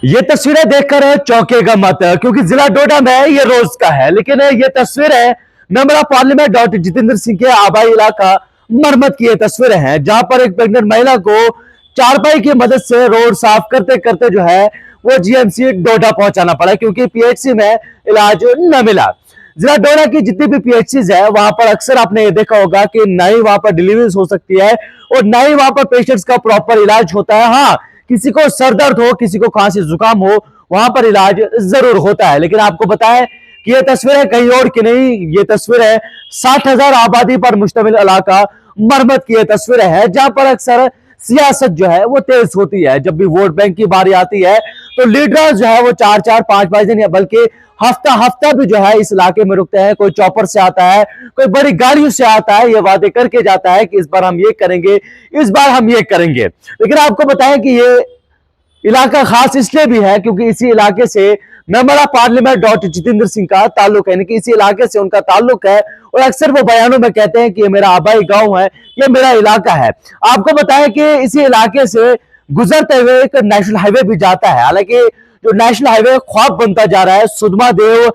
ये तस्वीरें देखकर चौंकेगा मत, क्योंकि जिला डोडा में ये रोज का है। लेकिन ये तस्वीर है member of parliament doctor Jitendra Singh के आबाई इलाका मरमत की ये तस्वीरें हैं, जहां पर एक प्रेग्नेंट महिला को चारपाई की मदद से रोड साफ करते करते जो है वो जीएमसी डोडा पहुंचाना पड़ा, क्योंकि पीएचसी में इलाज न मिला। जिला डोडा की जितनी भी पीएचसीज है वहां पर अक्सर आपने ये देखा होगा कि ना ही वहां पर डिलीवरीज हो सकती है और ना ही वहां पर पेशेंट्स का प्रॉपर इलाज होता है। हाँ, किसी को सर दर्द हो, किसी को खांसी जुकाम हो, वहां पर इलाज जरूर होता है। लेकिन आपको बताएं कि ये तस्वीर है कहीं और की नहीं, ये तस्वीर है 60,000 आबादी पर मुश्तमिल इलाका मरमत की ये तस्वीर है, जहां पर अक्सर सियासत जो है वो तेज होती है। जब भी वोट बैंक की बारी आती है तो लीडर जो है वो 4-4, 5-5 दिन या बल्कि हफ्ता हफ्ता भी जो है इस इलाके में रुकते हैं। कोई चौपर से आता है, कोई बड़ी गाड़ियों से आता है, ये वादे करके जाता है कि इस बार हम ये करेंगे, इस बार हम ये करेंगे। लेकिन आपको बताएं कि ये इलाका खास इसलिए भी है क्योंकि इसी इलाके से member of parliament doctor Jitendra Singh का ताल्लुक है, यानी कि इसी इलाके से उनका ताल्लुक है। और अक्सर वो बयानों में कहते हैं कि ये मेरा आबाई गांव है, ये मेरा इलाका है। आपको बताएं कि इसी इलाके से गुजरते हुए एक नेशनल हाईवे भी जाता है। हालांकि जो नेशनल हाईवे ख्वाब बनता जा रहा है, सुधमा देव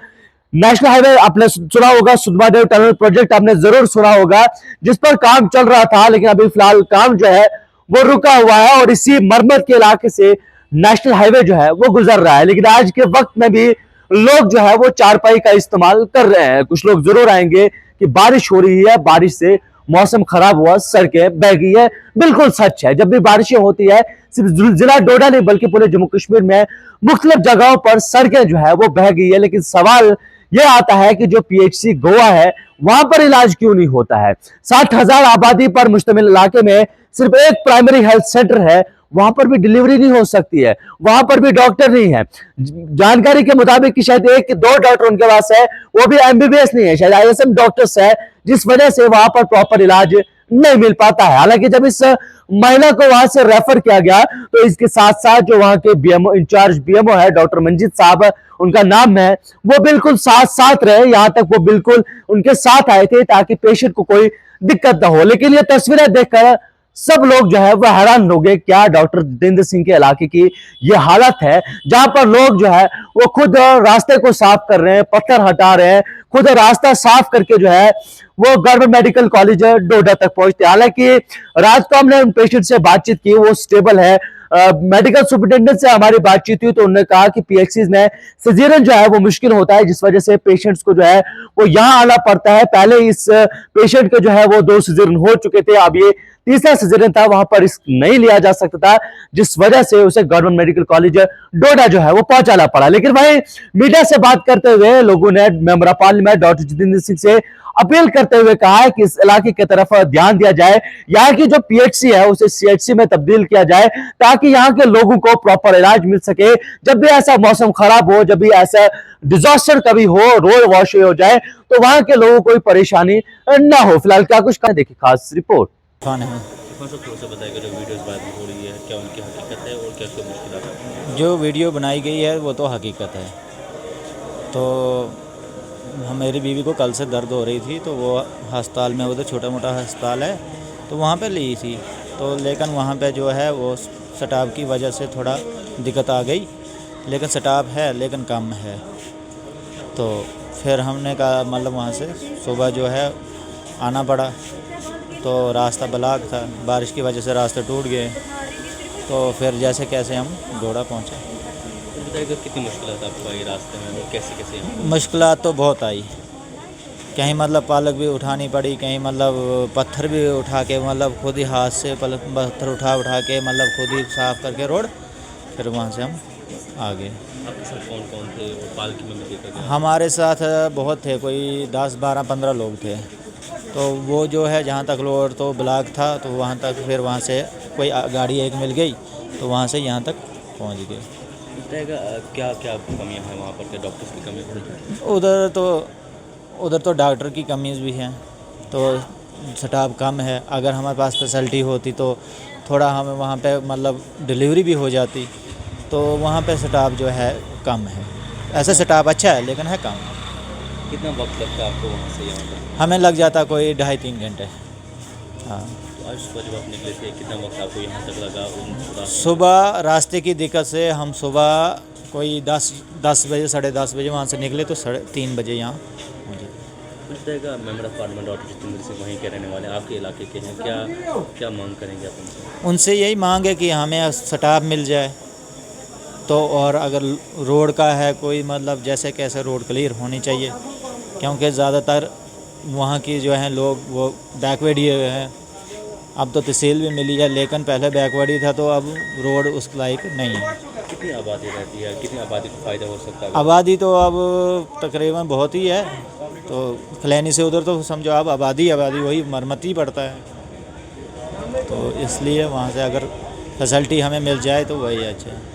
नेशनल हाईवे आपने सुना होगा, सुधमा देव टनल प्रोजेक्ट आपने जरूर सुना होगा, जिस पर काम चल रहा था। लेकिन अभी फिलहाल काम जो है वो रुका हुआ है और इसी मरमत के इलाके से नेशनल हाईवे जो है वो गुजर रहा है। लेकिन आज के वक्त में भी लोग जो है वो चारपाई का इस्तेमाल कर रहे हैं। कुछ लोग जरूर आएंगे कि बारिश हो रही है, बारिश से मौसम खराब हुआ, सड़कें बह गई है। बिल्कुल सच है, जब भी बारिशें होती है सिर्फ जिला डोडा नहीं बल्कि पूरे जम्मू कश्मीर में मुख्तलिफ जगहों पर सड़कें जो है वो बह गई है। लेकिन सवाल यह आता है कि जो पीएचसी गोवा है वहां पर इलाज क्यों नहीं होता है। 60,000 आबादी पर मुश्तमिल इलाके में सिर्फ एक प्राइमरी हेल्थ सेंटर है, वहां पर भी डिलीवरी नहीं हो सकती है, वहां पर भी डॉक्टर नहीं है। जानकारी के मुताबिक कि शायद एक दो डॉक्टर उनके पास है, वो भी एमबीबीएस नहीं है, शायद आईएसएम डॉक्टर्स है, जिस वजह से वहां पर प्रॉपर इलाज नहीं मिल पाता है। हालांकि जब इस महिला को वहां से रेफर किया गया तो इसके साथ साथ जो वहां के बीएमओ इंचार्ज बीएमओ है डॉक्टर मंजीत साहब उनका नाम है, वो बिल्कुल साथ साथ रहे, यहां तक वो बिल्कुल उनके साथ आए थे ताकि पेशेंट को कोई दिक्कत ना हो। लेकिन ये तस्वीरें देखकर सब लोग जो है वो हैरान हो गए, क्या डॉक्टर जितेंद्र सिंह के इलाके की ये हालत है, जहां पर लोग जो है वो खुद रास्ते को साफ कर रहे हैं, पत्थर हटा रहे हैं, खुद रास्ता साफ करके जो है वो गवर्नमेंट मेडिकल कॉलेज डोडा तक पहुंचते। हालांकि रात को हमने उन पेशेंट से बातचीत की, वो स्टेबल है। मेडिकल सुपरिटेंडेंट से हमारी बातचीत हुई तो उन्होंने कहा कि पीएचसी में सिजेरियन जो है वो मुश्किल होता है, जिस वजह से पेशेंट्स को जो है वो यहाँ आना पड़ता है। पहले इस पेशेंट के जो है वो 2 सिजेरियन हो चुके थे, अब ये तीसरा सिजेरियन था, वहां पर रिस्क नहीं लिया जा सकता था, जिस वजह से उसे गवर्नमेंट मेडिकल कॉलेज डोडा जो है वो पहुंचाना पड़ा। लेकिन वहीं मीडिया से बात करते हुए लोगों ने member of parliament doctor Jitendra Singh से अपील करते हुए कहा है कि इस इलाके की तरफ ध्यान दिया जाए, यहाँ की जो पीएचसी है उसे सीएचसी में तब्दील किया जाए, ताकि यहाँ के लोगों को प्रॉपर इलाज मिल सके। जब भी ऐसा मौसम खराब हो, जब भी ऐसा डिजास्टर कभी हो, रोड वॉश हो जाए, तो वहां के लोगों को कोई परेशानी ना हो। फिलहाल क्या कुछ कहा, देखिए खास रिपोर्ट। कौन है? थोड़ा सा बताएगा जो वीडियोस वायरल हो रही है, क्या उनकी हकीकत है और क्या क्या मुश्किल है? जो वीडियो बनाई गई है वो तो हकीकत है। तो मेरी बीवी को कल से दर्द हो रही थी, तो वो अस्पताल में, उधर छोटा मोटा अस्पताल है तो वहाँ पे ली थी। तो लेकिन वहाँ पे जो है वो स्टाफ की वजह से थोड़ा दिक्कत आ गई, लेकिन स्टाफ है लेकिन कम है। तो फिर हमने कहा मतलब वहाँ से सुबह जो है आना पड़ा, तो रास्ता ब्लॉक था, बारिश की वजह से रास्ते टूट गए। तो फिर जैसे कैसे हम डोडा पहुँचे। तो बताइएगा कितनी मुश्किलात आपको आई रास्ते में और कैसे कैसे यहाँ मुश्किलात तो बहुत आई, कहीं मतलब पालक भी उठानी पड़ी, कहीं मतलब पत्थर भी उठा के, मतलब खुद ही हाथ से पत्थर उठा के मतलब खुद ही साफ़ करके रोड, फिर वहाँ से हम आ गए। आपके साथ कौन कौन थे और पालकी में भी लेकर गए? हमारे साथ बहुत थे, कोई 10, 12, 15 लोग थे। तो वो जो है जहाँ तक रोड तो ब्लॉक था, तो वहाँ तक फिर वहाँ से कोई गाड़ी एक मिल गई, तो वहाँ से यहाँ तक पहुँच गए। बताइएगा क्या क्या कमियाँ हैं वहाँ पर, क्या डॉक्टर्स की कमी है? उधर तो डॉक्टर की कमी भी है, तो स्टाफ कम है। अगर हमारे पास फैसिलिटी होती तो थोड़ा हमें वहाँ पे मतलब डिलीवरी भी हो जाती, तो वहाँ पे स्टाफ जो है कम है। ऐसे स्टाफ अच्छा है लेकिन है कम। कितना वक्त लगता है आपको वहाँ से यहाँ पर? हमें लग जाता कोई 2.5-3 घंटे। हाँ। तो आज सुबह जब आप निकले थे कितना वक्त आपको यहाँ तक लगा उन सुबह रास्ते की दिक्कत से हम सुबह कोई 10 बजे 10:30 बजे वहाँ से निकले तो 3:30 बजे यहाँ पहुँचे। कुछ देगा member of parliament doctor Jitendra Singh वहीं के रहने वाले आपके इलाके के हैं, क्या क्या मांग करेंगे आप उनसे? उनसे यही मांग है कि हमें स्टाफ मिल जाए तो, और अगर रोड का है कोई मतलब जैसे कैसे रोड क्लियर होनी चाहिए, क्योंकि ज़्यादातर वहाँ की जो हैं लोग वो बैकवर्ड ही हैं। अब तो तहसील भी मिली है लेकिन पहले बैकवर्ड ही था, तो अब रोड उस लायक नहीं है। कितनी आबादी रहती है, कितनी आबादी को फ़ायदा हो सकता है? आबादी तो अब तकरीबन बहुत ही है, तो खलैनी से उधर तो समझो अब आबादी वही मरम्मत ही पड़ता है, तो इसलिए वहाँ से अगर फैसिलिटी हमें मिल जाए तो वही अच्छा है।